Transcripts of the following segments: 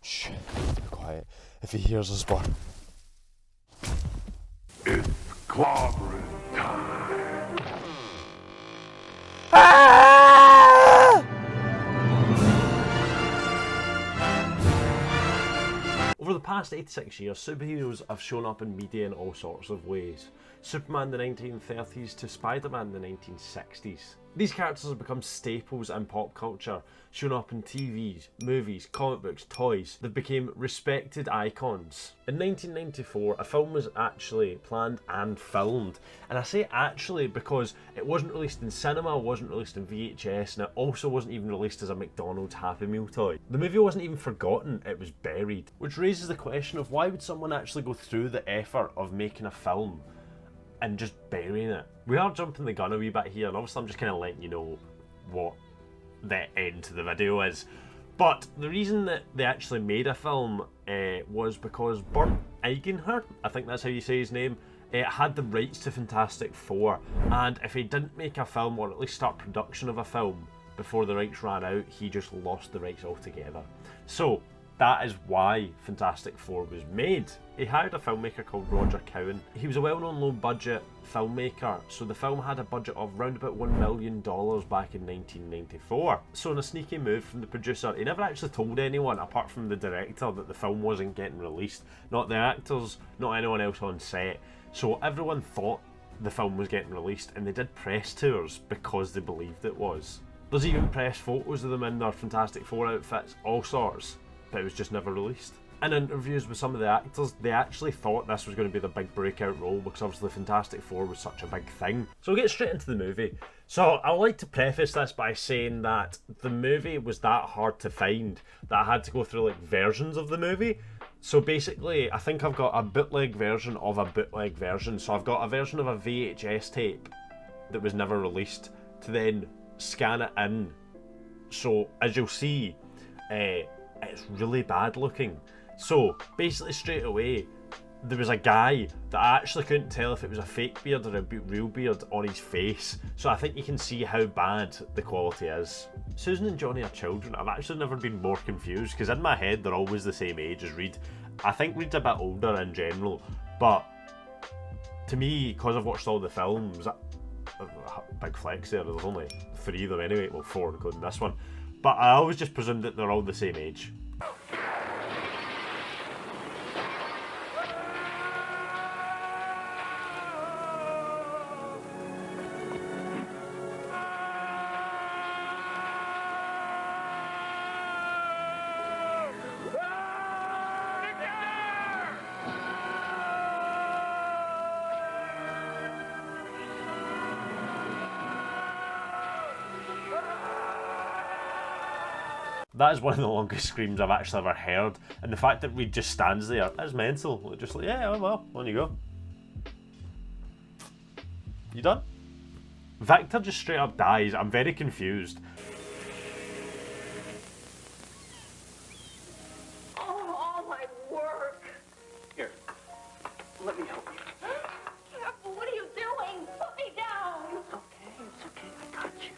Shh, be quiet. If he hears us, we're... It's clobbering time. Over the past 86 years, superheroes have shown up in media in all sorts of ways. Superman in the 1930s to Spider-Man in the 1960s. These characters have become staples in pop culture, showing up in TVs, movies, comic books, toys. They became respected icons. In 1994, a film was actually planned and filmed. And I say actually because it wasn't released in cinema, wasn't released in VHS, and it also wasn't even released as a McDonald's Happy Meal toy. The movie wasn't even forgotten, it was buried. Which raises the question of why would someone actually go through the effort of making a film and just burying it? We are jumping the gun a wee bit here, and obviously I'm just kind of letting you know what the end to the video is. But the reason that they actually made a film was because Burt Eigenher, I think that's how you say his name, had the rights to Fantastic Four, and if he didn't make a film, or at least start production of a film before the rights ran out, he just lost the rights altogether. So that is why Fantastic Four was made. He hired a filmmaker called Roger Cowan. He was a well-known low-budget filmmaker, so the film had a budget of around about $1 million back in 1994. So in a sneaky move from the producer, he never actually told anyone, apart from the director, that the film wasn't getting released. Not the actors, not anyone else on set. So everyone thought the film was getting released, and they did press tours because they believed it was. There's even press photos of them in their Fantastic Four outfits, all sorts, but it was just never released. In interviews with some of the actors, they actually thought this was going to be the big breakout role because obviously Fantastic Four was such a big thing. So we'll get straight into the movie. So I would like to preface this by saying that the movie was that hard to find that I had to go through like versions of the movie. So basically, I think I've got a bootleg version of a bootleg version. So I've got a version of a VHS tape that was never released to then scan it in. So as you'll see, it's really bad looking. So basically straight away there was a guy that I actually couldn't tell if it was a fake beard or a real beard on his face, so I think you can see how bad the quality is. Susan and Johnny are children. I've actually never been more confused because in my head they're always the same age as Reed. I think Reed's a bit older in general, but to me, because I've watched all the films, big flex there, there's only 3 of them anyway, well 4 including this one, but I always just presumed that they're all the same age. That is one of the longest screams I've actually ever heard, and the fact that Reed just stands there is mental. Just like, yeah, well, on you go. You done? Victor just straight up dies. I'm very confused. Oh, all my work. Here, let me help you. Careful, what are you doing? Put me down. It's okay, I got you.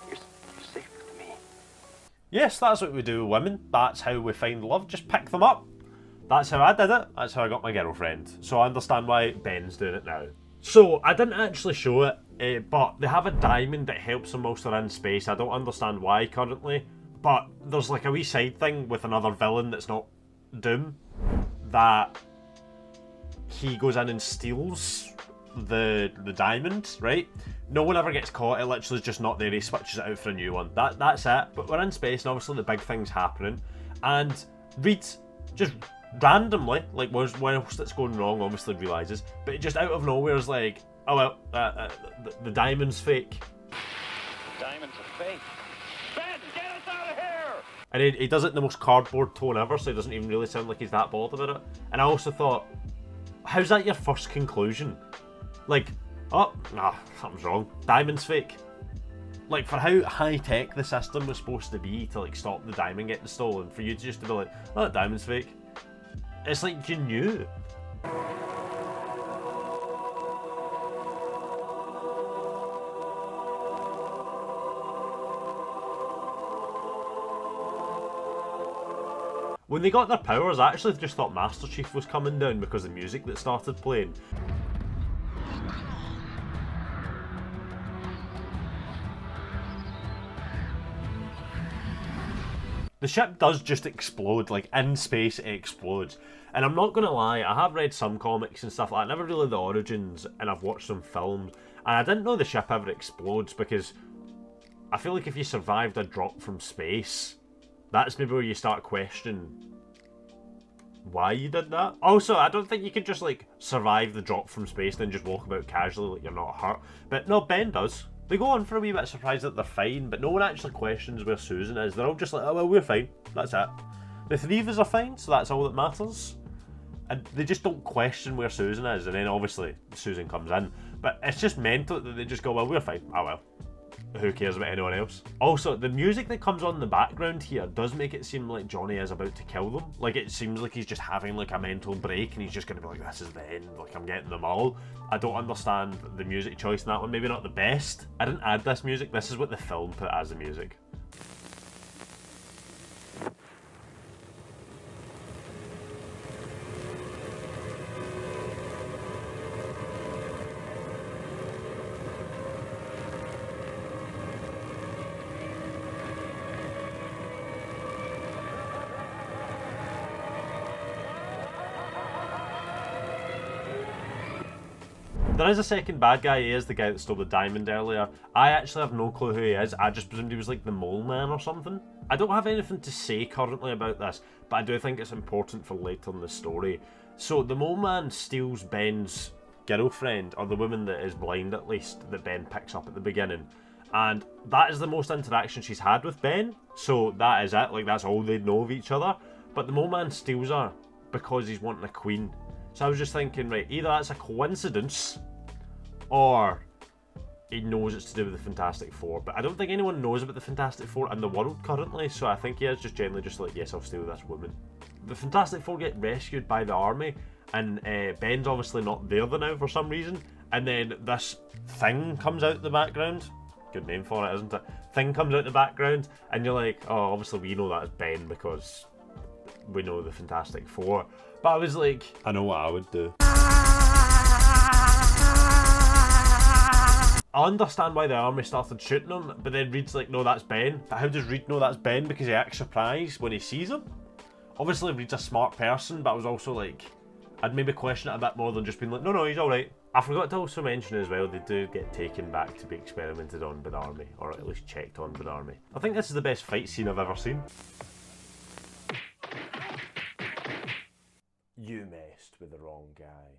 You're safe with me. Yes, that's what we do with women. That's how we find love. Just pick them up. That's how I did it. That's how I got my girlfriend. So I understand why Ben's doing it now. So I didn't actually show it, but they have a diamond that helps them whilst they're in space. I don't understand why currently, but there's like a wee side thing with another villain that's not Doom, that he goes in and steals the diamond, right? No one ever gets caught. It literally is just not there. He switches it out for a new one. That's it. But we're in space, and obviously the big thing's happening. And Reed just randomly, like whilst it's going wrong, obviously realizes, but just out of nowhere is like, oh well, the diamond's fake. Diamonds are fake. Ben, get us out of here! And he does it in the most cardboard tone ever, so he doesn't even really sound like he's that bothered about it. And I also thought, how's that your first conclusion? Like, oh, nah, something's wrong. Diamond's fake. Like, for how high-tech the system was supposed to be to, like, stop the diamond getting stolen, for you to just to be like, oh, that diamond's fake. It's like you knew. When they got their powers, I actually just thought Master Chief was coming down because of the music that started playing. The ship does just explode, like in space it explodes. And I'm not gonna lie, I have read some comics and stuff like that, never really the origins, and I've watched some films, and I didn't know the ship ever explodes because I feel like if you survived a drop from space, that's maybe where you start questioning why you did that. Also, I don't think you can just like survive the drop from space and then just walk about casually like you're not hurt. But no, Ben does. They go on for a wee bit surprised that they're fine, but no one actually questions where Susan is. They're all just like, oh well, we're fine. That's it. The three of us are fine, so that's all that matters. And they just don't question where Susan is, and then obviously Susan comes in. But it's just mental that they just go, well, we're fine. Oh well. Who cares about anyone else? Also, the music that comes on in the background here does make it seem like Johnny is about to kill them. Like, it seems like he's just having like a mental break and he's just going to be like, this is the end, like I'm getting them all. I don't understand the music choice in that one, maybe not the best. I didn't add this music, this is what the film put as the music. There is a second bad guy. He is the guy that stole the diamond earlier. I actually have no clue who he is. I just presumed he was like the mole man or something. I don't have anything to say currently about this, but I do think it's important for later in the story. So the mole man steals Ben's girlfriend, or the woman that is blind at least, that Ben picks up at the beginning. And that is the most interaction she's had with Ben. So that is it. Like, that's all they know of each other. But the mole man steals her because he's wanting a queen. So I was just thinking, right, either that's a coincidence or he knows it's to do with the Fantastic Four. But I don't think anyone knows about the Fantastic Four in the world currently, so I think he is just generally just like, yes, I'll steal this woman. The Fantastic Four get rescued by the army, and Ben's obviously not there now for some reason, and then this thing comes out the background. Good name for it, isn't it? Thing comes out the background, and you're like, oh, obviously we know that's Ben because we know the Fantastic Four. But I was like, I know what I would do. I understand why the army started shooting him, but then Reed's like, no, that's Ben. But how does Reed know that's Ben? Because he acts surprised when he sees him? Obviously, Reed's a smart person, but I was also like, I'd maybe question it a bit more than just being like, no, he's alright. I forgot to also mention as well, they do get taken back to be experimented on by the army, or at least checked on by the army. I think this is the best fight scene I've ever seen. You messed with the wrong guy.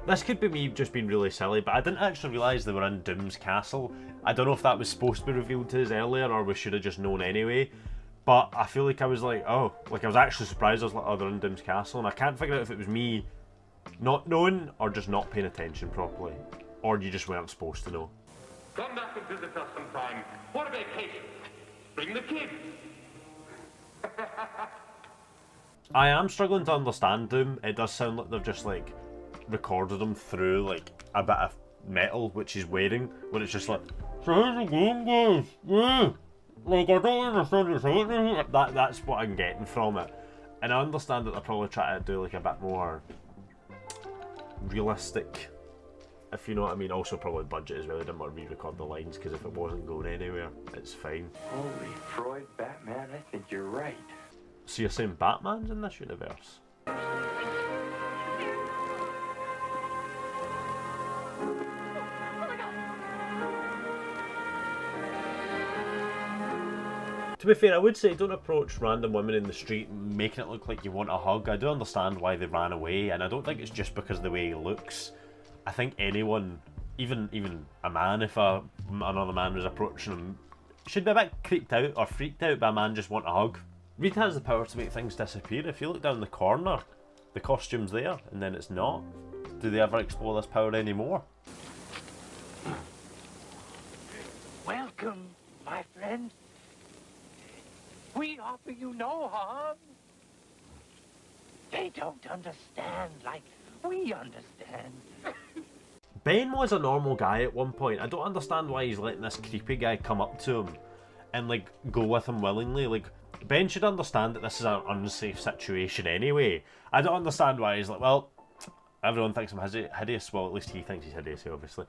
This could be me just being really silly, but I didn't actually realise they were in Doom's castle. I don't know if that was supposed to be revealed to us earlier or we should have just known anyway. But I feel like I was like, oh, like I was actually surprised. I was like, oh, they're in Doom's castle, and I can't figure out if it was me not knowing or just not paying attention properly. Or you just weren't supposed to know. Come back and visit us sometime. What a vacation. Bring the kids. I am struggling to understand Doom. It does sound like they've just like recorded him through like a bit of metal which he's wearing, when it's just like, so here's the game, guys. Yeah. Like, I don't understand what's happening. That's what I'm getting from it. And I understand that they're probably trying to do like a bit more realistic, if you know what I mean. Also probably budget as well. They didn't want to re-record the lines because if it wasn't going anywhere, it's fine. Holy Freud, Batman, I think you're right. So you're saying Batman's in this universe? To be fair, I would say don't approach random women in the street making it look like you want a hug. I do understand why they ran away, and I don't think it's just because of the way he looks. I think anyone, even a man, if another man was approaching him, should be a bit creeped out or freaked out by a man just wanting a hug. Reed has the power to make things disappear. If you look down the corner, the costume's there, and then it's not. Do they ever explore this power anymore? Welcome, my friend. We offer you no harm. They don't understand like we understand. Ben was a normal guy at one point. I don't understand why he's letting this creepy guy come up to him and like go with him willingly. Like, Ben should understand that this is an unsafe situation anyway. I don't understand why he's like, well, everyone thinks I'm hideous. Well, at least he thinks he's hideous, obviously.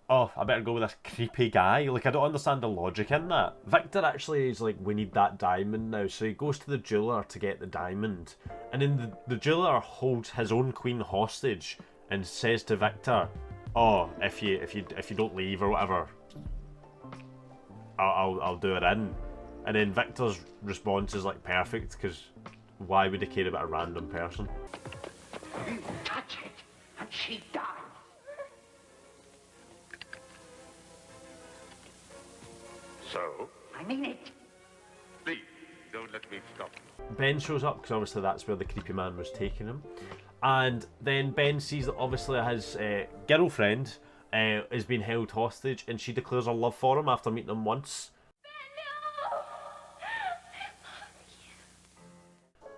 Oh, I better go with this creepy guy. Like, I don't understand the logic in that. Victor actually is like, we need that diamond now. So he goes to the jeweler to get the diamond. And then the jeweler holds his own queen hostage and says to Victor, oh, if you don't leave or whatever, I'll do it in. And then Victor's response is like perfect, because why would he care about a random person? You touch it, and she dies. So? I mean it. Please, don't let me stop. Ben shows up, because obviously that's where the creepy man was taking him. And then Ben sees that obviously his girlfriend is being held hostage, and she declares her love for him after meeting him once.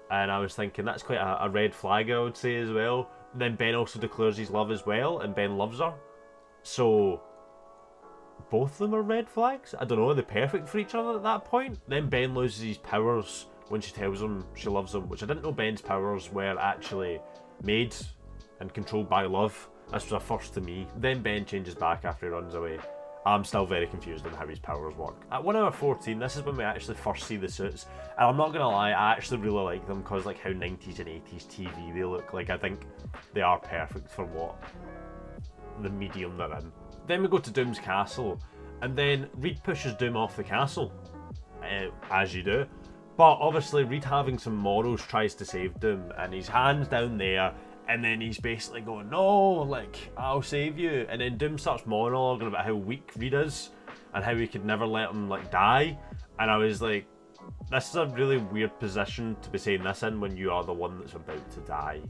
And I was thinking, that's quite a red flag, I would say, as well. And then Ben also declares his love as well, and Ben loves her. So, both of them are red flags? I don't know, are they perfect for each other at that point? Then Ben loses his powers when she tells him she loves him, which I didn't know Ben's powers were actually made and controlled by love. This was a first to me. Then Ben changes back after he runs away. I'm still very confused on how his powers work. At 1 hour 14, this is when we actually first see the suits. And I'm not going to lie, I actually really like them because like how 90s and 80s TV they look. Like, I think they are perfect for what the medium they're in. Then we go to Doom's castle, and then Reed pushes Doom off the castle, as you do. But obviously Reed, having some morals, tries to save Doom, and his hand's down there, and then he's basically going, no, like, I'll save you. And then Doom starts monologuing about how weak Reed is, and how he could never let him, like, die. And I was like, this is a really weird position to be saying this in when you are the one that's about to die.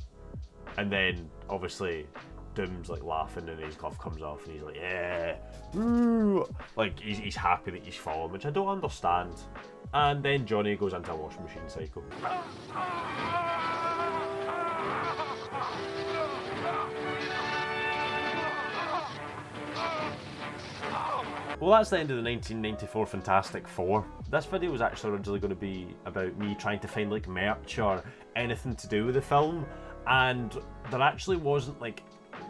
And then, obviously, Doom's like laughing and his glove comes off and he's like, yeah, woo! Like he's happy that he's fallen, which I don't understand. And then Johnny goes into a washing machine cycle. Well, that's the end of the 1994 Fantastic Four. This video was actually originally going to be about me trying to find like merch or anything to do with the film, and there actually wasn't like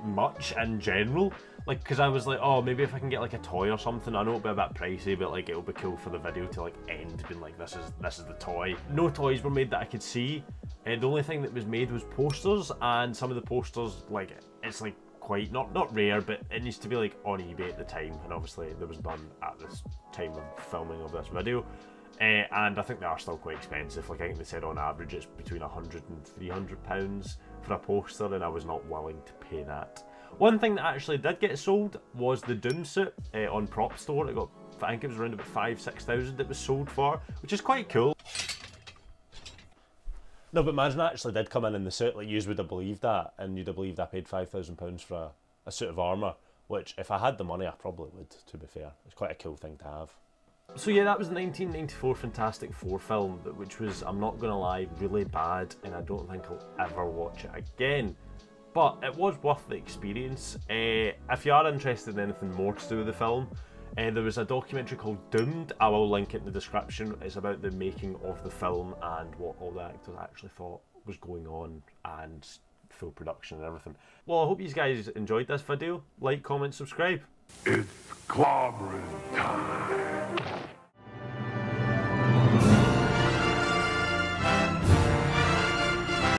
much in general, like, because I was like, oh, maybe if I can get like a toy or something. I know it'll be a bit pricey, but like it'll be cool for the video to like end being like, this is the toy. No toys were made that I could see, and the only thing that was made was posters, and some of the posters, like, it's like quite not rare, but it needs to be like on eBay at the time, and obviously there was none at this time of filming of this video. And I think they are still quite expensive. Like, I think they said on average it's between £100 and £300 for a poster, and I was not willing to pay that. One thing that actually did get sold was the Doom suit on Prop Store. It got, I think it was around about 5,000-6,000 it was sold for, which is quite cool. No, but imagine I actually did come in the suit, like, you would have believed that, and you'd have believed I paid £5,000 for a suit of armour, which if I had the money I probably would, to be fair. It's quite a cool thing to have. So yeah, that was the 1994 Fantastic Four film, which was, I'm not going to lie, really bad, and I don't think I'll ever watch it again. But it was worth the experience. If you are interested in anything more to do with the film, there was a documentary called Doomed. I will link it in the description. It's about the making of the film and what all the actors actually thought was going on, and full production and everything. Well, I hope you guys enjoyed this video. Like, comment, subscribe. It's clobbering time.